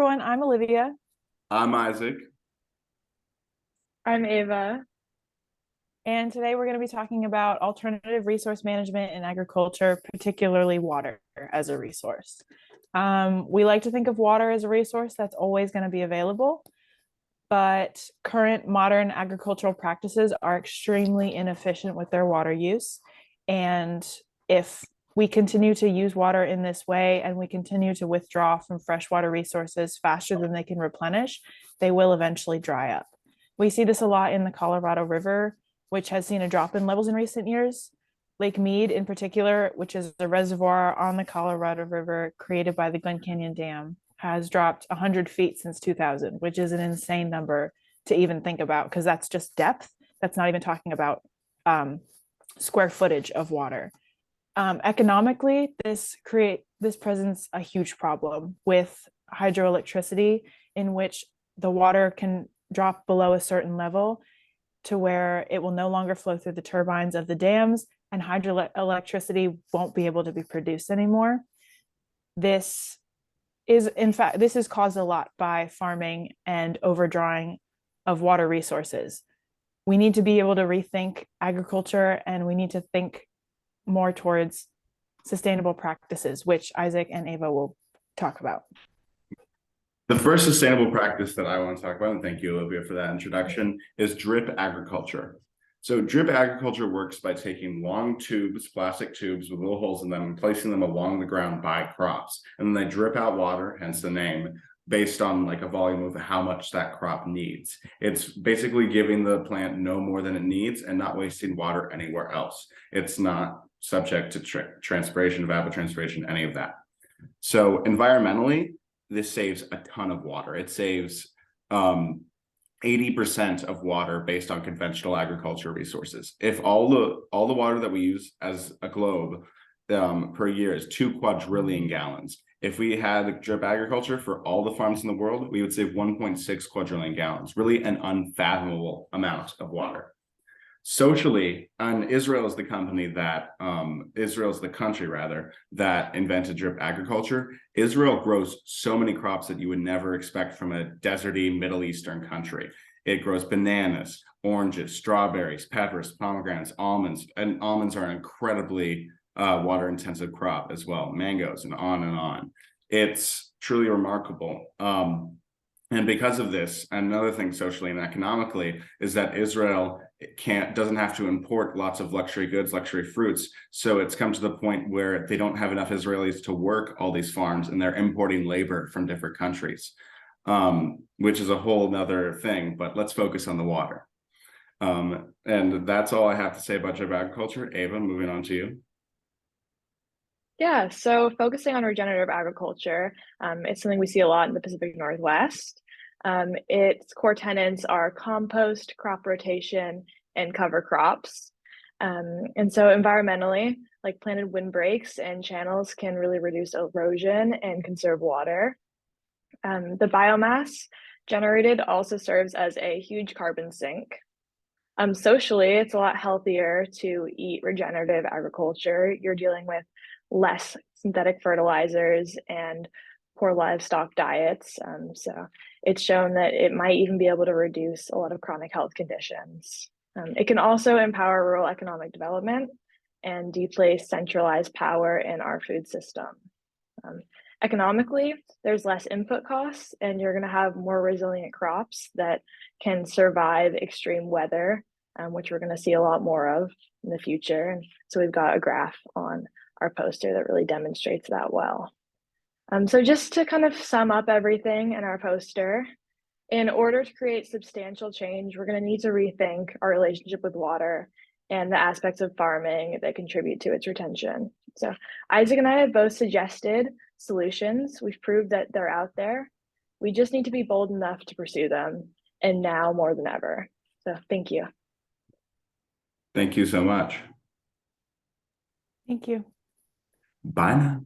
everyone, I'm Olivia, I'm Isaac. I'm Ava. and today we're going to be talking about alternative resource management in agriculture, particularly water as a resource. We like to think of water as a resource that's always going to be available, but current modern agricultural practices are extremely inefficient with their water use. And if we continue to use water in this way and we continue to withdraw from freshwater resources faster than they can replenish, they will eventually dry up. We see this a lot in the Colorado River, which has seen a drop in levels in recent years. Lake Mead, in particular, which is a reservoir on the Colorado River created by the Glen Canyon Dam, has dropped 100 feet since 2000, which is an insane number to even think about because that's just depth. That's not even talking about square footage of water. Economically, this presents a huge problem with hydroelectricity, in which the water can drop below a certain level to where it will no longer flow through the turbines of the dams, and hydroelectricity won't be able to be produced anymore. This is caused a lot by farming and overdrawing of water resources. We need to be able to rethink agriculture, and we need to think more towards sustainable practices, which Isaac and Ava will talk about. The first sustainable practice that I want to talk about, and thank you, Olivia, for that introduction, is drip agriculture. So drip agriculture works by taking long tubes, plastic tubes with little holes in them, and placing them along the ground by crops. And then they drip out water, hence the name, based on like a volume of how much that crop needs. It's basically giving the plant no more than it needs and not wasting water anywhere else. It's not subject to transpiration, evapotranspiration, any of that. So environmentally, this saves a ton of water. It saves 80% of water based on conventional agriculture resources. If all the water that we use as a globe per year is 2 quadrillion gallons. If we had drip agriculture for all the farms in the world, we would save 1.6 quadrillion gallons, really an unfathomable amount of water. Socially, and Israel is the country that invented drip agriculture. Israel grows so many crops that you would never expect from a deserty Middle Eastern country. It grows bananas, oranges, strawberries, peppers, pomegranates, almonds, and almonds are an incredibly water intensive crop as well, mangoes, and on and on. It's truly remarkable. And because of this, another thing socially and economically is that Israel doesn't have to import lots of luxury goods, luxury fruits. So it's come to the point where they don't have enough Israelis to work all these farms, and they're importing labor from different countries, which is a whole nother thing. But let's focus on the water. And that's all I have to say about drip agriculture. Ava, moving on to you. Yeah, so focusing on regenerative agriculture, it's something we see a lot in the Pacific Northwest. Its core tenets are compost, crop rotation, and cover crops. And so environmentally, like planted windbreaks and channels can really reduce erosion and conserve water. The biomass generated also serves as a huge carbon sink. Socially, it's a lot healthier to eat regenerative agriculture. You're dealing with less synthetic fertilizers and poor livestock diets. So it's shown that it might even be able to reduce a lot of chronic health conditions. It can also empower rural economic development and displace centralized power in our food system. Economically, there's less input costs, and you're going to have more resilient crops that can survive extreme weather, which we're going to see a lot more of in the future. And so we've got a graph on our poster that really demonstrates that well. So just to kind of sum up everything in our poster, in order to create substantial change, we're going to need to rethink our relationship with water and the aspects of farming that contribute to its retention. So Isaac and I have both suggested solutions. We've proved that they're out there. We just need to be bold enough to pursue them, and now more than ever. So thank you. Thank you so much. Thank you. Bye now.